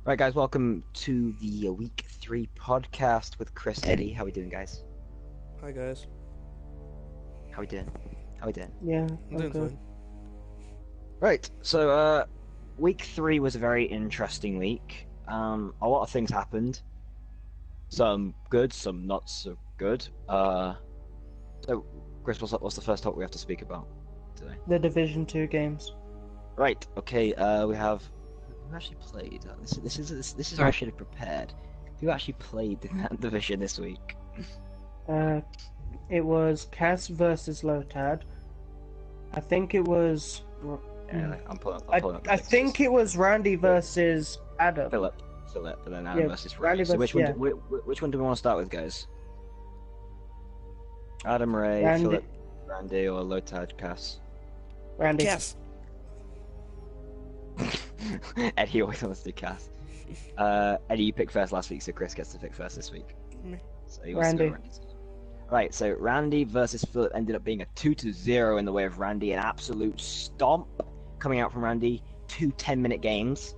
Right, guys, welcome to the Week 3 podcast with Chris Eddie. How we doing, guys? Hi guys. How we doing? How we doing? Yeah, I'm I'm doing good. fine. Right, so Week 3 was a very interesting week. A lot of things happened. Some good, some not so good. So, Chris, what's the first topic we have to speak about today? The Division 2 games. Right, okay, we have... Who actually played? This is how I should have prepared. Who actually played in that division this week? It was Cass versus Lotad. I think it was... Yeah, I'm pulling up the I fixtures. think it was Randy versus Adam. Philip, and then Adam Yeah, versus Ray. Randy So versus- which one do we want to start with, guys? Adam, Ray, Randy. Philip, Randy, or Lotad, Cass? Randy. Yes. Eddie always wants to do Cass. Eddie, you picked first last week, so Chris gets to pick first this week. Meh. So he wants to go Randy. Right, so Randy versus Philip ended up being a 2-0 in the way of Randy, an absolute stomp coming out from Randy. 2 10-minute games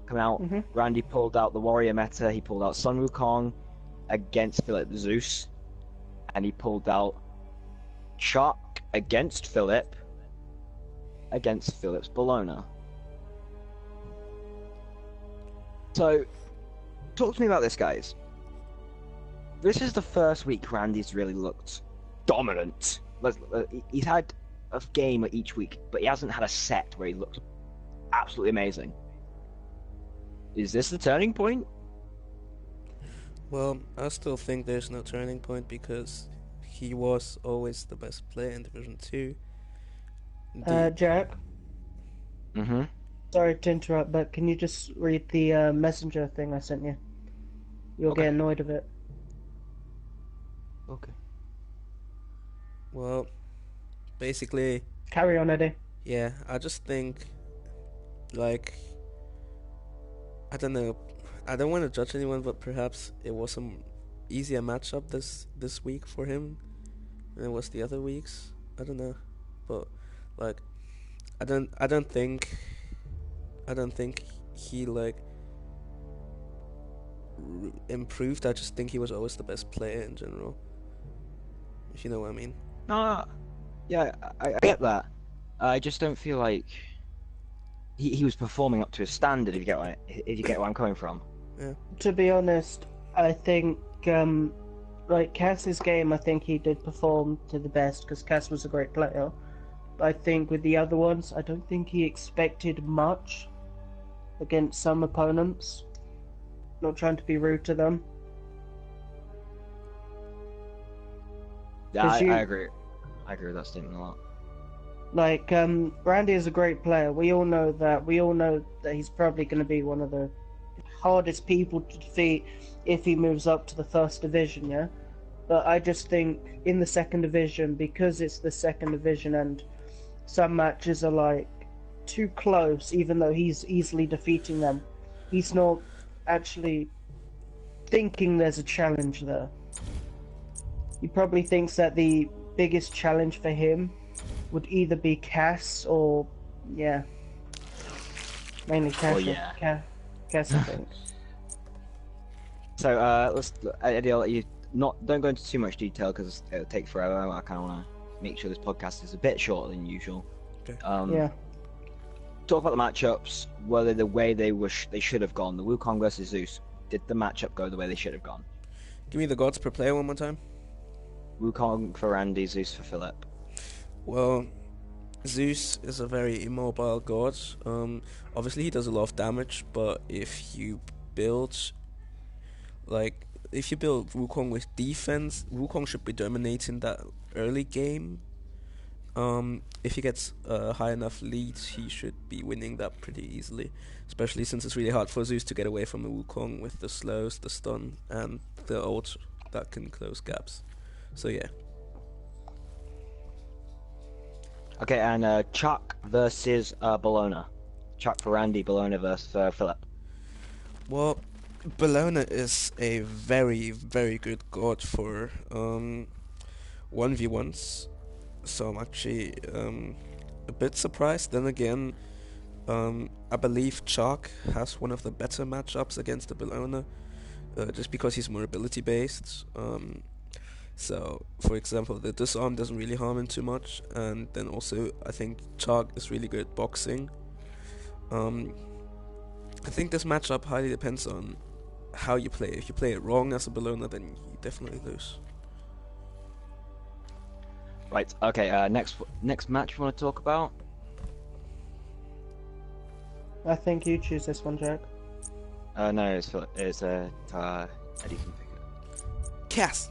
coming out. Mhm. Randy pulled out the Warrior meta, he pulled out Sun Wukong against Philip Zeus, and he pulled out Chuck against Philip against Philip's Bologna. So, talk to me about this, guys. This is the first week Randy's really looked dominant. He's had a game each week, but he hasn't had a set where he looked absolutely amazing. Is this the turning point? Well, I still think there's no turning point because he was always the best player in Division 2. Jack, Mm-hmm. sorry to interrupt, but can you just read the messenger thing I sent you? You'll Okay. get annoyed of it. Okay. Well, basically, Carry on, Eddie. yeah, I just think, like, I don't know, I don't want to judge anyone, but perhaps it was some easier matchup this week for him than it was the other weeks. I don't know, but like, I don't think he like improved. I just think he was always the best player in general, if you know what I mean. No, yeah, I get that. I just don't feel like he was performing up to his standard. If you get where I'm coming from. To be honest, I think, like Cass's game, I think he did perform to the best because Cass was a great player. But I think with the other ones, I don't think he expected much against some opponents. Not trying to be rude to them. Yeah, 'Cause you- I agree. I agree with that statement a lot. Like, Randy is a great player. We all know that. We all know that he's probably going to be one of the hardest people to defeat if he moves up to the first division, yeah? But I just think in the second division, because it's the second division and some matches are like too close, even though he's easily defeating them, he's not actually thinking there's a challenge there. He probably thinks that the biggest challenge for him would either be Cass or, yeah, mainly Cass. Well, yeah. Cass, I think. So Eddie, I'll let you don't go into too much detail because it'll take forever. I kind of want to make sure this podcast is a bit shorter than usual. Okay. Yeah. Talk about the matchups. Whether the way they should have gone. The Wukong versus Zeus. Did the matchup go the way they should have gone? Give me the gods per player one more time. Wukong for Randy, Zeus for Philip. Well, Zeus is a very immobile god. Obviously he does a lot of damage, but if you build Wukong with defense, Wukong should be dominating that early game. If he gets a high enough lead, he should be winning that pretty easily. Especially since it's really hard for Zeus to get away from the Wukong with the slows, the stun, and the ult that can close gaps. So yeah. Okay, and Chuck versus Bologna. Chuck for Randy, Bologna versus Philip. Well, Bologna is a very, very good god for 1v1s, so I'm actually a bit surprised. Then again, I believe Chalk has one of the better matchups against the Bellona, just because he's more ability based. So, for example, the disarm doesn't really harm him too much, and then also I think Chalk is really good at boxing. I think this matchup highly depends on how you play. If you play it wrong as a Bellona, then you definitely lose. Right. Okay. Next match we want to talk about. I think you choose this one, Jack. No, it's Eddie can pick it. Cass!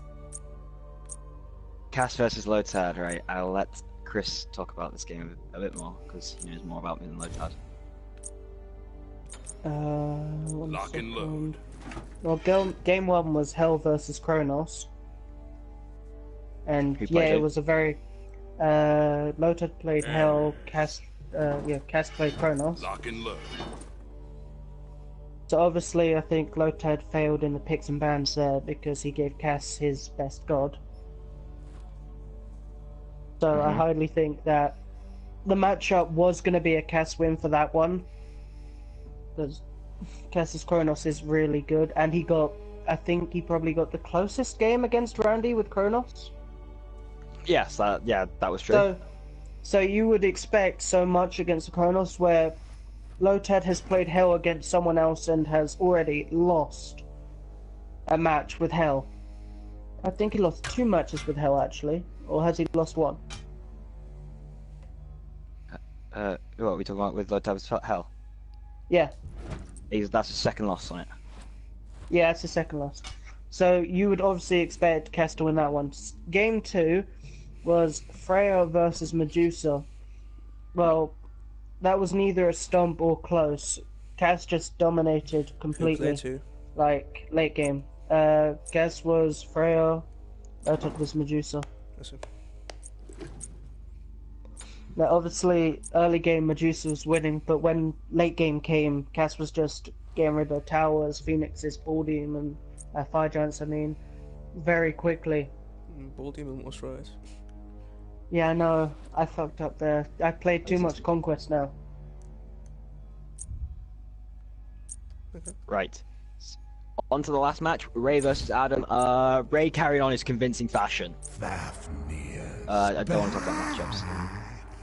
Cass versus Lotad. Right. I'll let Chris talk about this game a bit more because he knows more about me than Lotad. Lock and load. Well, game 1 was Hell versus Kronos. And yeah, it was a very... Lotad played Hell, Cass played Kronos. Lock and load. So obviously I think Lotad failed in the picks and bans there because he gave Cass his best god. So I highly think that the matchup was going to be a Cass win for that one. Because Cass's Kronos is really good, and I think he probably got the closest game against Randy with Kronos. Yes, that was true. So you would expect so much against Kronos, where Lotad has played Hell against someone else and has already lost a match with Hell. I think he lost 2 matches with Hell, actually. Or has he lost 1? What are we talking about with Lotad's Hell? Yeah. That's his second loss on it. Yeah, it's his second loss. So you would obviously expect Cass to win that one. Game 2 was Freya versus Medusa. Well, that was neither a stomp or close. Cass just dominated completely. Like, late game. Cass was Freya, Lotad was Medusa. That's it. Now, obviously, early game Medusa was winning, but when late game came, Cass was just getting rid of towers, phoenixes, ball demon, fire giants, very quickly. Ball demon was right. Yeah, I know. I fucked up there. I played too much Conquest now. Okay. Right. On to the last match, Ray versus Adam. Ray carried on his convincing fashion. I don't want to talk about matchups.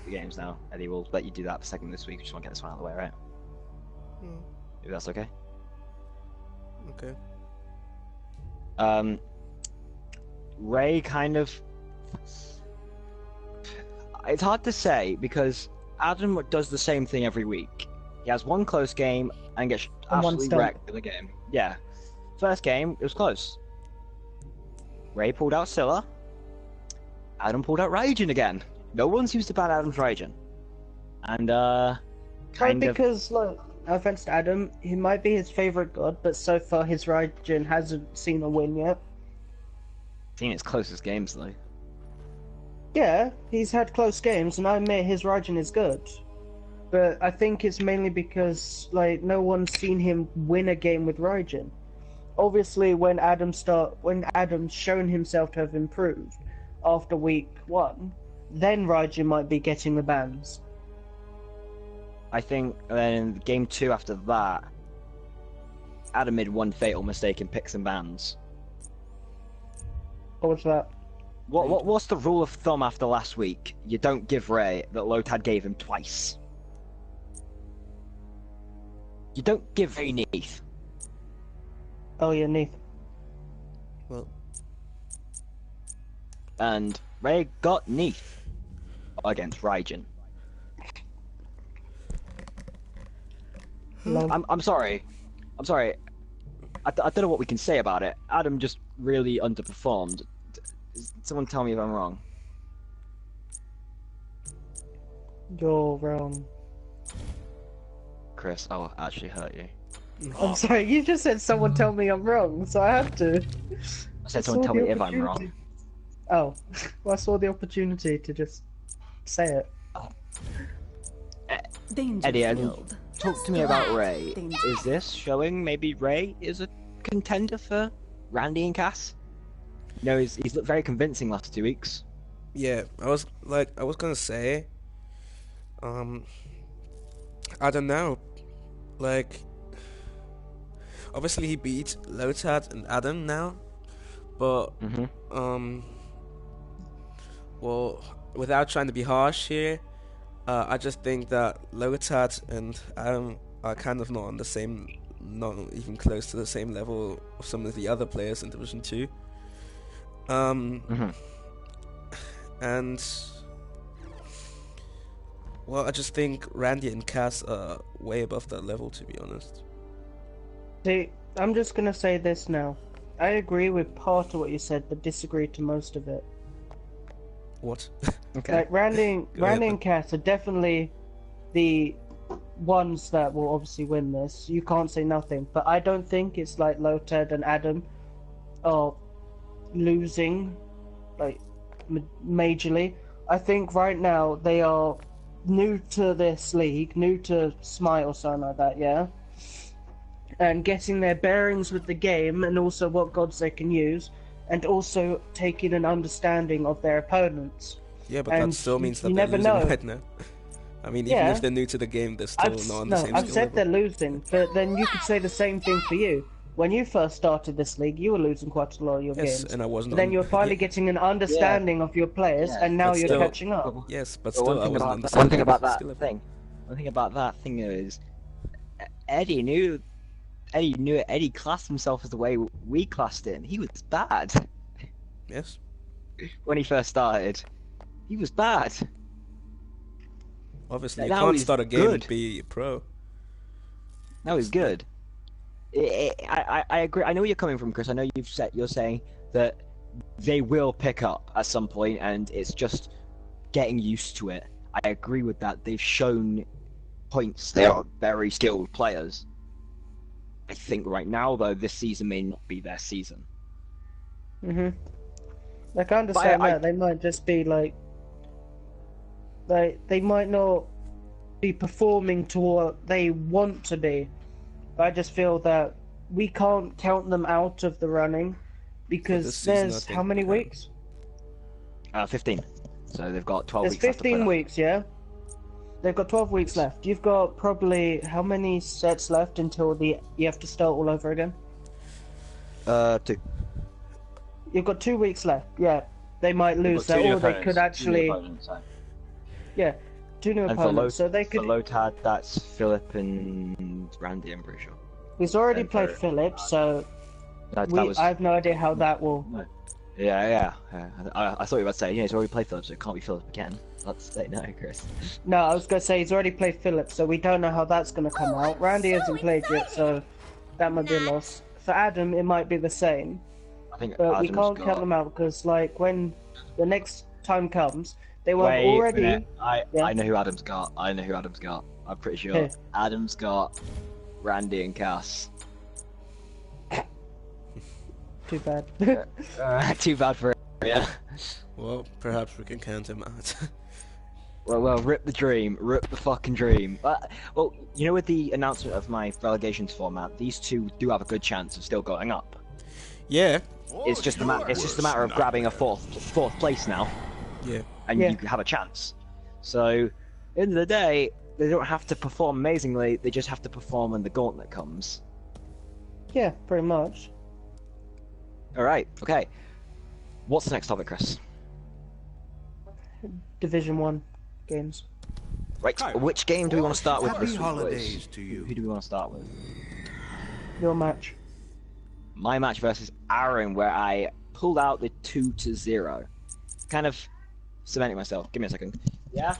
The games now. Eddie will let you do that for a second this week. We just want to get this one out of the way, right? If that's okay. Okay. Ray kind of... It's hard to say because Adam does the same thing every week. He has one close game and gets absolutely wrecked in the game. Yeah. First game, it was close. Ray pulled out Scylla. Adam pulled out Raijin again. No one seems to ban Adam's Raijin. And, because, like, no offense to Adam, he might be his favourite god, but so far his Raijin hasn't seen a win yet. Seen its closest games, though. Yeah, he's had close games, and I admit his Raijin is good. But I think it's mainly because, like, no one's seen him win a game with Raijin. Obviously, when Adam's shown himself to have improved after week 1, then Raijin might be getting the bans. I think then in game 2 after that, Adam made one fatal mistake in picks and bans. What was that? What's the rule of thumb after last week? You don't give Ray that Lotad gave him twice. You don't give Ray Neath. Oh yeah, Neath. Well. And Ray got Neath against Raijin. I'm sorry. I don't know what we can say about it. Adam just really underperformed. Someone tell me if I'm wrong. You're wrong. Chris, I'll actually hurt you. I'm sorry, you just said someone tell me I'm wrong, so I have to. I said someone tell me if I'm wrong. Oh, well, I saw the opportunity to just say it. Eddie, talk to me about Ray. Is this showing maybe Ray is a contender for Randy and Cass? You know, he's looked very convincing last 2 weeks. Yeah, I was gonna say, I I don't know. Like, obviously he beat Lotad and Adam now, but well, without trying to be harsh here, I just think that Lotad and Adam are kind of not on the same, not even close to the same level of some of the other players in Division 2. And well, I just think Randy and Cass are way above that level, to be honest. See, I'm just gonna say this now. I agree with part of what you said, but disagree to most of it. What? Okay. Like Randy and Cass are definitely the ones that will obviously win this. You can't say nothing, but I don't think it's like Lotad and Adam are losing, like majorly. I think right now they are new to this league, new to Smite or something like that, yeah, and getting their bearings with the game and also what gods they can use, and also taking an understanding of their opponents. Yeah, but And that still means that you they're never losing know. right now. I mean, even Yeah. if they're new to the game, they're still not on the same I've skill said level. they're losing, but then you could say the same thing for you. When you first started this league, you were losing quite a lot of your Yes, games. and I wasn't But then on- you're finally yeah. getting an understanding of your players, Yeah, and now but you're still- catching up. Yes, but But still, I wasn't on the same one thing about that skill level. thing. One thing about that thing is, Eddie classed himself as the way we classed him. He was bad Yes. when he first started. He was bad. Obviously, you Now can't he's start a game good. and be a pro. Now he's good. I agree. I know where you're coming from, Chris. I know you're saying that they will pick up at some point, and it's just getting used to it. I agree with that. They've shown points. They are very skilled players. I think right now, though, this season may not be their season. Like, I understand I- that. They might just be like they might not be performing to what they want to be. But I just feel that we can't count them out of the running because this season, I there's think how many we can. weeks? 15. So they've got 12 There's weeks left to play 15 that. weeks, yeah? They've got 12 weeks left. You've got probably how many sets left until you have to start all over again? 2. You've got 2 weeks left, yeah. They might lose that, or they could actually... Yeah, 2 new And opponents, so they could... For Lotad, that's Philip and Randy, I'm pretty sure. He's already and played for- Philip, so That was... I have no idea how that will... Yeah. I thought you were about to say, he's already played Philip, so it can't be Philip again. Let's say no, Chris. No, I was going to say he's already played Philip, so we don't know how that's going to come out. Randy hasn't played yet, so that might be a loss. For Adam, it might be the same, I think but we Adam's can't got... count them out because, like, when the next time comes, they will have Wait a already... minute. Yeah. I know who Adam's got. I'm pretty sure. Who? Adam's got Randy and Cass. Too bad. Too bad for him, yeah. Well, perhaps we can count him out. Well, rip the dream. Rip the fucking dream. Well, you know, with the announcement of my relegations format, these two do have a good chance of still going up. Yeah. It's just a matter of grabbing a fourth place now, Yeah. and Yeah. you have a chance. So, end of the day, they don't have to perform amazingly. They just have to perform when the gauntlet comes. Yeah, pretty much. All right. Okay. What's the next topic, Chris? Division 1 games. Right. Which game do we want to start with? Happy this week, holidays boys? to you. Who do we want to start with? Your match. My match versus Aaron, where I pulled out the 2-0. Kind of cementing myself. Give me a second. Yeah.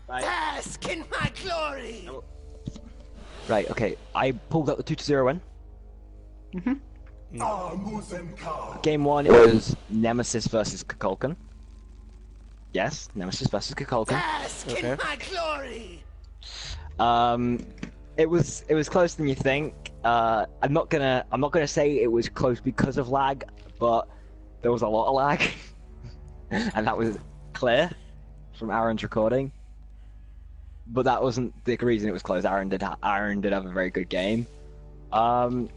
Right. Bask in my glory! Right. Okay. I pulled out the 2-0 win. Game 1, it was Nemesis versus Kukulkan. Yes, Nemesis versus Kukulkan. Bask Okay. in my glory! It was closer than you think. I'm not gonna say it was close because of lag, but there was a lot of lag, and that was clear from Aaron's recording. But that wasn't the reason it was close. Aaron did have a very good game, but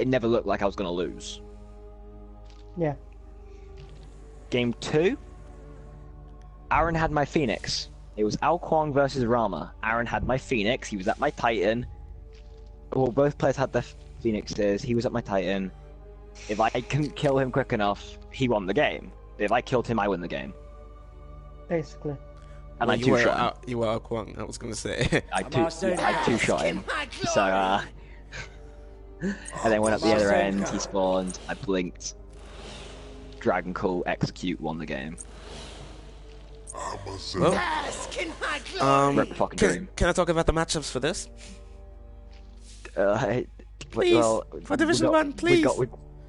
it never looked like I was gonna lose. Yeah. Game 2, Aaron had my Phoenix, It was Ao Kwang versus Rama. Aaron had my Phoenix. He was at my Titan. Well, both players had their Phoenixes. He was at my Titan. If I couldn't kill him quick enough, he won the game. If I killed him, I win the game. Basically. And I two-shot him. You were Ao Kwang, I was gonna say. I two-shot him. So, and then went up the other end, he spawned, I blinked. Dragon Call, execute, won the game. Well, Rip the fucking dream. can I talk about the matchups for this? Please, Well, for Division 1, please.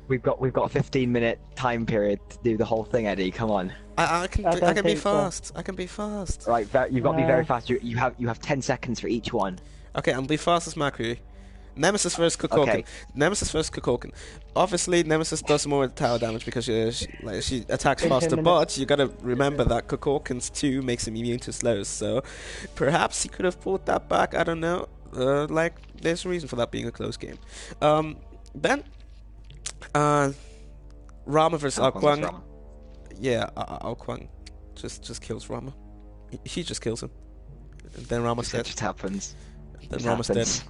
We've got a 15-minute time period to do the whole thing, Eddie. Come on. I can don't be think so. fast. I can be fast. Right, you've got to be very fast. You have 10 seconds for each one. Okay, I'll be fast as Mercury. Nemesis versus Kukulkan. Okay. Nemesis versus Kukulkan. Obviously, Nemesis does more tower damage because she attacks In 10 faster, minutes. but you gotta remember that Kukulkan's 2 makes him immune to slows, so perhaps he could have pulled that back, I don't know. There's a reason for that being a close game. Then, Rama versus Ao Kwang. Yeah, Ao Kwang just kills Rama. He just kills him. And then Rama's It dead. just happens. Then It Rama's dead. happens.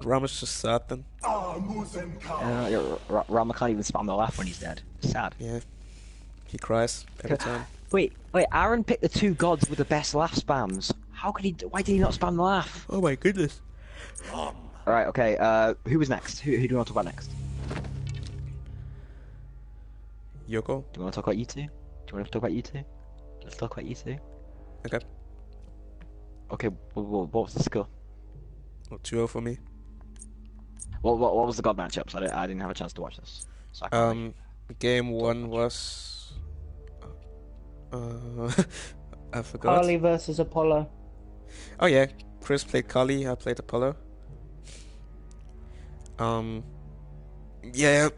Rama's just sad then. Rama can't even spam the laugh when he's dead. Sad. Yeah. He cries every time. Wait, Aaron picked the 2 gods with the best laugh spams. How could he? Why did he not spam the laugh? Oh my goodness. Alright, okay, who was next? Who do you want to talk about next? Yoko? Do you want to talk about you two? Do you want to talk about you two? Let's talk about you two. Okay. Okay, what was the score? Well, 2-0 for me. What was the god matchups? I didn't have a chance to watch this. So I can't really- Game 1 was... I forgot. Harley versus Apollo. Oh yeah, Chris played Kali, I played Apollo. Yeah.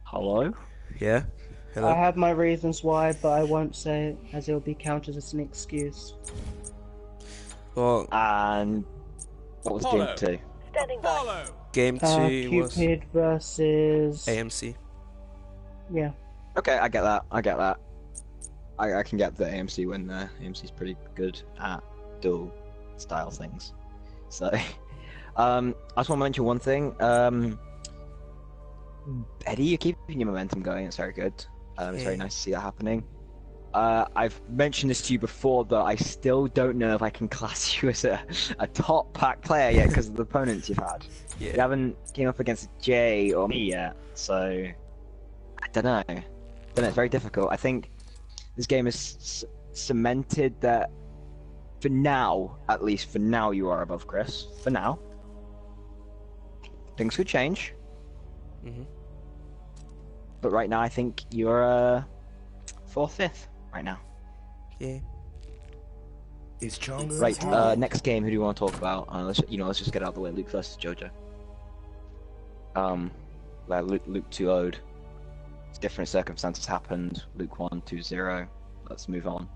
Hello? Yeah. Hello. I have my reasons why, but I won't say it, as it'll be counted as an excuse. Well, And what was game 2? game 2 was Cupid versus... AMC. Yeah. Okay, I get that. I can get the AMC win there. AMC's pretty good at dual style things. So, I just want to mention one thing. Eddie, you're keeping your momentum going. It's very good. It's very nice to see that happening. I've mentioned this to you before, but I still don't know if I can class you as a top pack player yet because of the opponents you've had. Yeah. You haven't came up against Jay or me yet, so I don't know. It's very difficult. I think this game has cemented that for now, at least for now, you are above Chris. For now. Things could change. Mhm. But right now, I think you're 4th, 5th right now. Yeah. Is Chonga Right, next game, who do you want to talk about? Let's just get out of the way. Luke versus Jojo. Luke 2-0'd. Different circumstances happened. Luke 1-2-0. Let's move on.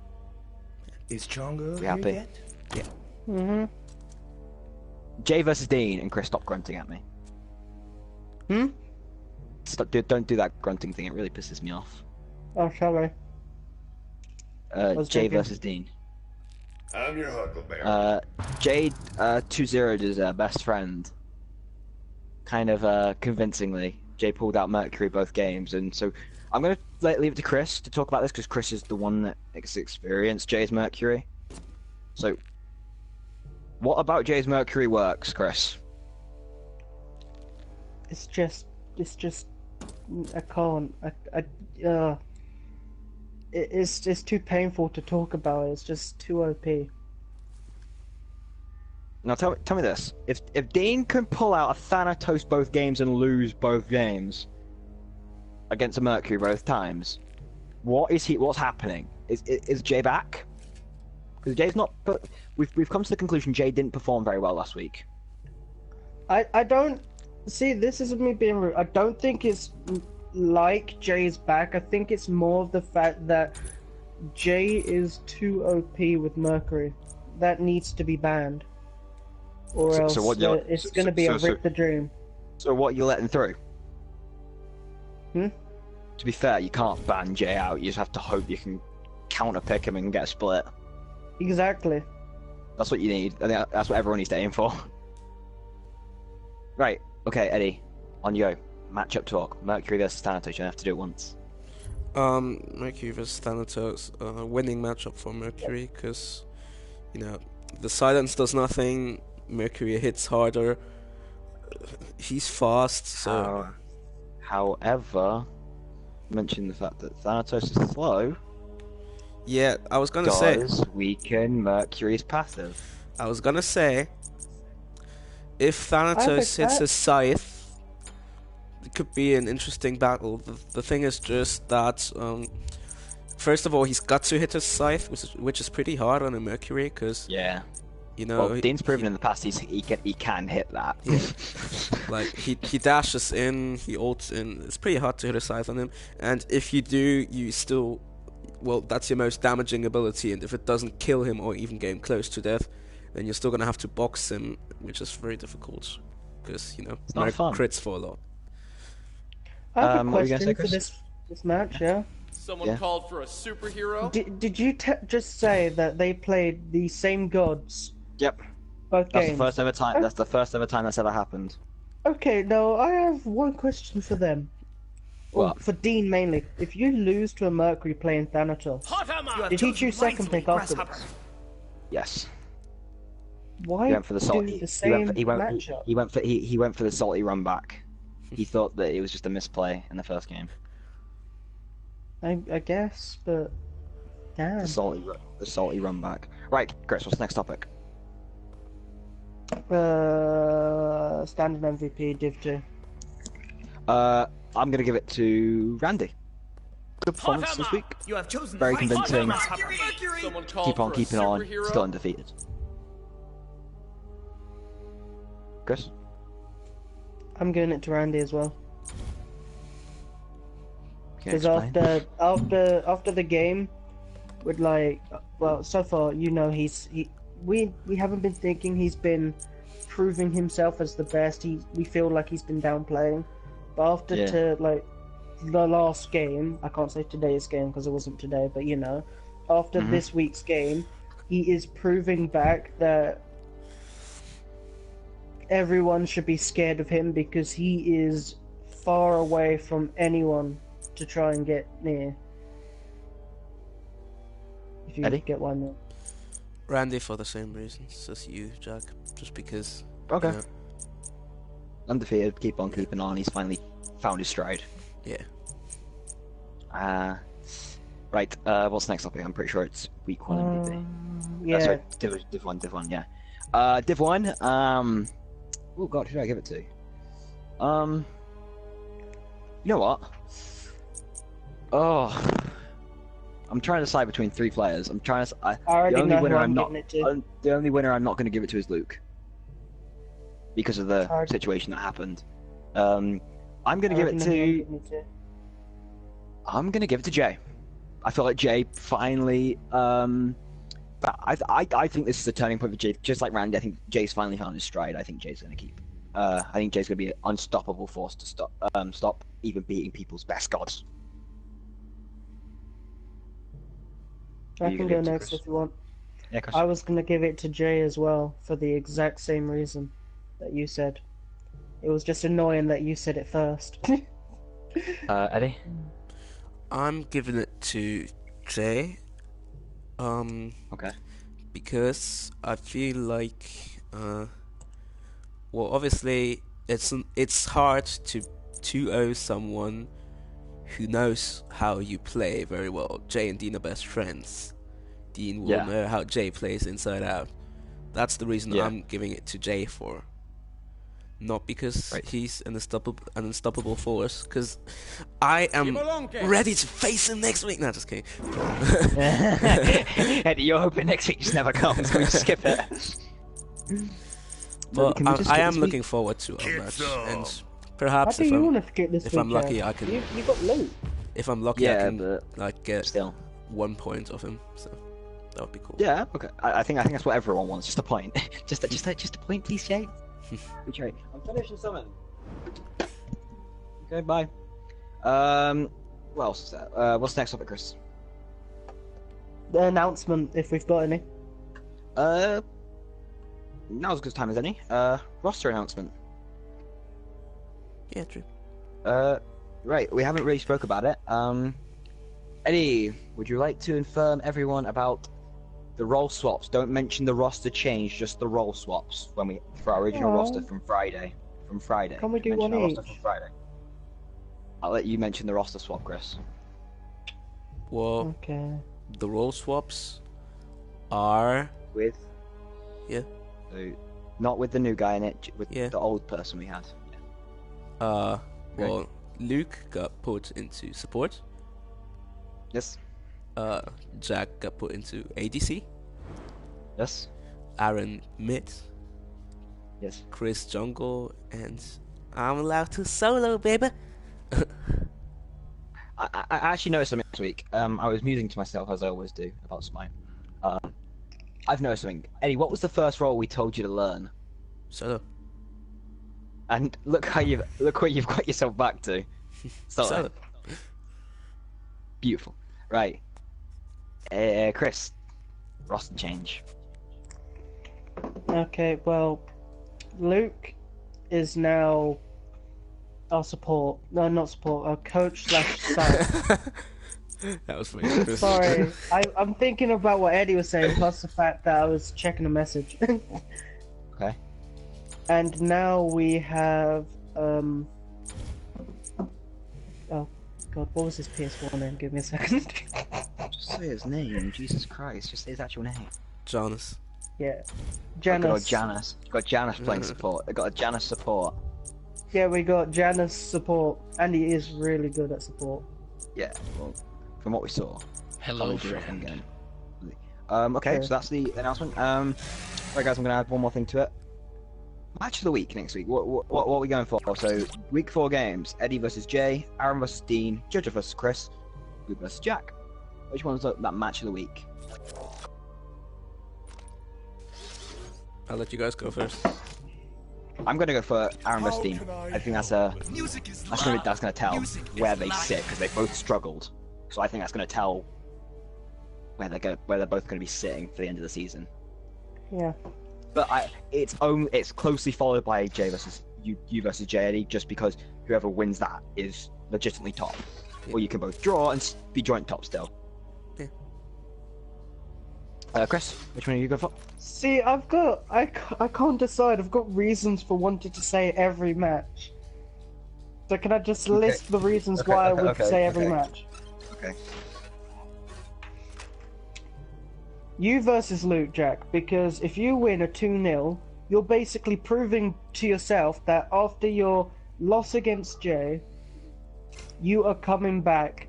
Is Chonga We happy? yet? Mm-hmm. Jay versus Dean, and Chris, stop grunting at me. Don't do that grunting thing. It really pisses me off. Oh, sorry. Was Jay joking. versus Dean. I'm your Huckleberry. Jay 2-0'd his best friend. Kind of convincingly. Jay pulled out Mercury both games, and so I'm going to leave it to Chris to talk about this because Chris is the one that has experienced Jay's Mercury. So, what about Jay's Mercury works, Chris? It's just, I can't. It's too painful to talk about. It's just too OP. Now tell me this: if Dean can pull out a Thanatos both games and lose both games against a Mercury both times, what's happening? Is Jay back? Because Jay's not. But we've come to the conclusion Jay didn't perform very well last week. I don't see. This is me being rude. I don't think it's like Jay's back. I think it's more of the fact that Jay is too OP with Mercury. That needs to be banned. Or else it's going to be a Rip the Dream. So what you letting through? Hmm? To be fair, you can't ban Jay out. You just have to hope you can counter pick him and get a split. Exactly. That's what you need. I think that's what everyone needs to aim for. Right. Okay, Eddie. On you go. Matchup talk. Mercury versus Thanatos. You don't have to do it once. Mercury versus Thanatos, winning matchup for Mercury, because, you know, the silence does nothing, Mercury hits harder, he's fast, so... However, mention the fact that Thanatos is slow. Yeah, I was gonna say... does weaken Mercury's passive. I was gonna say, if Thanatos hits a scythe, it could be an interesting battle. The thing is just that, first of all, he's got to hit a scythe, which is pretty hard on a Mercury, because Yeah. you know. Well, Dean's proven in the past he can hit that. Yeah. Like he dashes in, he ults in. It's pretty hard to hit a scythe on him, and if you do, you still, well, that's your most damaging ability, and if it doesn't kill him or even get him close to death, then you're still gonna have to box him, which is very difficult, because, you know, not fun. crits for a lot. I have a what were you gonna say, question for this match, yeah? Someone called for a superhero? Did you just say that they played the same gods Yep. both That's games? the first ever time. That's the first ever time that's ever happened. Okay, now I have one question for them. Well, What? for Dean mainly. If you lose to a Mercury playing Thanatos, did he choose second pick afterwards? Yes. Why He went for the salt. do the same matchup? He went for the salty run back. He thought that it was just a misplay in the first game. I guess, but damn. The salty run back. Right, Chris. What's the next topic? Standard MVP Div 2. I'm gonna give it to Randy. Good performance this week. You have chosen Very the right convincing. Mercury. Someone called Keep on for keeping a on. superhero? Still undefeated. Chris. I'm giving it to Randy as well. Can you Because explain? after the game, with like, well, so far, you know, we haven't been thinking he's been proving himself as the best. We feel like he's been downplaying, but after the last game, I can't say today's game because it wasn't today, but you know, after this week's game, he is proving back that everyone should be scared of him because he is far away from anyone to try and get near. If you Eddie? get one there. Randy for the same reasons as you, Jack. Just because. Okay. You know, Undefeated. Keep on keeping on. He's finally found his stride. yeah. Right. What's the next topic? I'm pretty sure it's week 1 MVP. Yeah, Sorry, Div 1. Yeah. Div 1. Oh God, who did I give it to? You know what? Oh, I'm trying to decide between 3 players. I'm trying to. I already the only know who winner I'm I'm not. giving it to. The only winner I'm not going to give it to is Luke, because of the Hard. situation that happened. I'm going to I give already it know who I'm to. giving it to. I'm going to give it to Jay. I feel like Jay finally. But I think this is a turning point for Jay. Just like Randy, I think Jay's finally found his stride. I think Jay's going to keep. I think Jay's going to be an unstoppable force to stop even beating people's best gods. Who I you can gonna go give it to, next Chris? if you want. Yeah, Chris. I was gonna give it to Jay as well for the exact same reason that you said. It was just annoying that you said it first. Eddie. I'm giving it to Jay. Okay. Because I feel like, well, obviously it's hard to 2-0 someone who knows how you play very well. Jay and Dean are best friends. Dean will know how Jay plays inside out. That's the reason I'm giving it to Jay for. Not because he's an unstoppable force, because I am ready to face him next week. No, just kidding. Eddie, you're hoping next week just never comes. Can we skip it? But Can we just I skip am this looking week? forward to a match, and How perhaps do you want to get this if I'm week, lucky, Jack? I can. You got loot. If I'm lucky, I Yeah, can but like get still. 1 point of him. So that would be cool. Yeah. Okay. I think that's what everyone wants. Just a point. just a point, please, Jay. Good try. I'm finishing summon. Okay. Bye. What else is that? What's the next topic, Chris? the announcement if we've got any. Now's as good time as any. Roster announcement. Yeah, true. Right, we haven't really spoke about it. Eddie, would you like to inform everyone about the role swaps? Don't mention the roster change, just the role swaps for our original roster from Friday. Can we do Mention one our roster each? from Friday. I'll let you mention the roster swap, Chris. Well, Okay. the role swaps are... With? Yeah. So, not with the new guy in it, with Yeah. the old person we had. Well, Luke got put into support. Yes. Jack got put into ADC. Yes. Aaron mid. Yes. Chris jungle, and I'm allowed to solo, baby. I actually noticed something this week. I was musing to myself, as I always do, about Smite. I've noticed something. Eddie, what was the first role we told you to learn? Solo. And look what you've got yourself back to. Solo. Beautiful. Right. Chris, roster change. Okay, well, Luke is now our support. No, not support. Our coach / sub. That was funny. Chris. Sorry, I'm thinking about what Eddie was saying, plus the fact that I was checking a message. Okay. And now we have oh god, what was his PS1 name? Give me a second. Just say his name. Jesus Christ. Just say his actual name. Jonas. Yeah, Good old Janus. Janice. Got Janice playing support. They got a Janice support. Yeah, we got Janus support, and he is really good at support. Yeah. Well, from what we saw. Hello, Probably do it friend. again. Okay, Okay. so that's the announcement. Right, guys, I'm gonna add one more thing to it. Match of the week next week. What are we going for? So, week 4 games: Eddie versus Jay, Aaron versus Dean, Jojo versus Chris, Luke versus Jack. Which one's that match of the week? I'll let you guys go first. I'm gonna go for Aaron versus Dean. I think that's gonna tell where they sit because they both struggled. So I think that's gonna tell where they're both gonna be sitting for the end of the season. Yeah. But it's closely followed by Jay versus you versus Jay Eddie, just because whoever wins that is legitimately top. Or you can both draw and be joint top still. Yeah. Chris, which one are you going for? See, I can't decide. I've got reasons for wanting to say every match. So can I just list the reasons why I would say every match? Okay. You versus Luke, Jack, because if you win a 2-0, you're basically proving to yourself that after your loss against Jay, you are coming back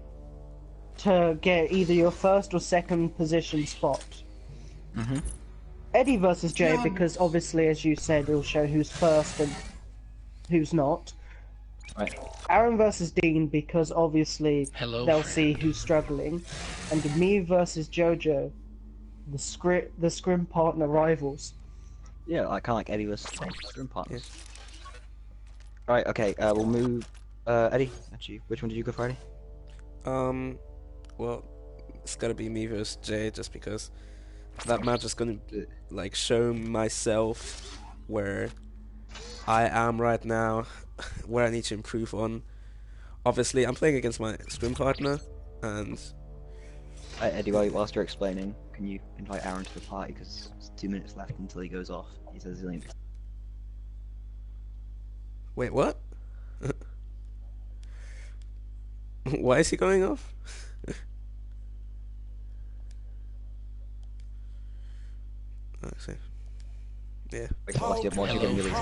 to get either your first or second position spot. Mm-hmm. Eddie versus Jay, because obviously, as you said, it'll show who's first and who's not. Right. Aaron versus Dean, because obviously Hello, they'll friend. see who's struggling. And me versus Jojo, the scrim partner rivals. Yeah, kind of like Eddie versus Scrim partners. Right. Okay. We'll move. Eddie, actually, which one did you go for, Eddie? Well, it's gotta be me versus Jay, just because that match is gonna like show myself where I am right now, where I need to improve on. Obviously, I'm playing against my scrim partner, and Eddie, whilst you're explaining, can you invite Aaron to the party? Because it's 2 minutes left until he goes off. He says he's leaving. wait, what? Why is he going off? I see. Yeah. Whilst you're getting released.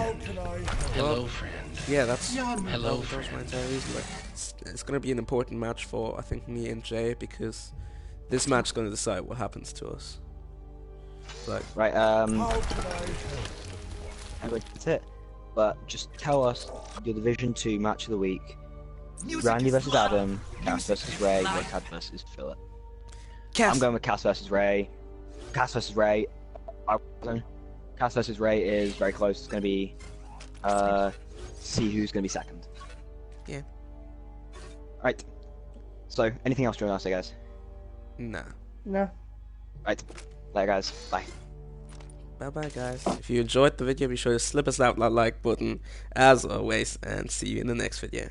Hello, friend. Yeah, that's Hello, that was my friend. entire reason. Like, it's gonna be an important match for I think me and Jay, because this match is gonna decide what happens to us. Like, Right. That's it. But just tell us your Division 2 match of the week. Randy versus Adam, Cass versus Ray, Red versus Philip. I'm going with Cass versus Ray. Cass versus Ray. Cass versus Ray is very close. It's going to be see who's going to be second. Yeah. Right. So, anything else you want to say, guys? nah. No. Right. Later, guys. Bye. Bye bye, guys. If you enjoyed the video, be sure to slip us out that like button as always, and see you in the next video.